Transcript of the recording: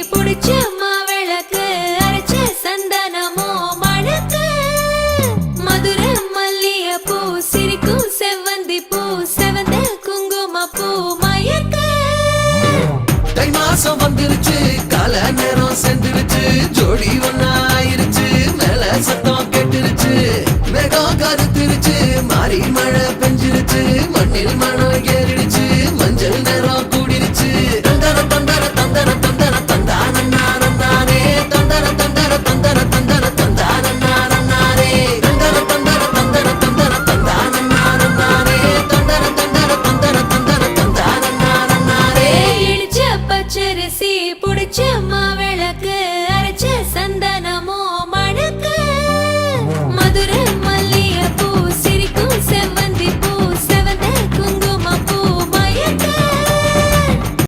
புடிச்ச மாவிளக்கு அரைச்ச சந்தனமோ மணக்கு மதுர மல்லிய பூ சிரிக்கும் செவ்வந்தி பூ செவந்த குங்கும பூ மயக்க தை மாசம் வந்துருச்சு கால நேரம் சென்றுருச்சு ஜோடி ஒன்னா ஆயிருச்சு மேல சத்தம் கேட்டுருச்சு மேகம் கருத்துருச்சு மாறி மழை பெஞ்சிருச்சு மண்ணில் மனம் ஏறிடுச்சு மஞ்சள் நேரம் கூடிருச்சு தந்தர தந்தர தந்தர தந்தர தந்தானே தந்தர தந்தர தந்தர தந்தர தந்தானே தந்தர தந்தர தந்தர தந்தர தந்தானே தந்தர தந்தர தந்தர தந்தர தந்தானே இடிச்ச பச்சரிசி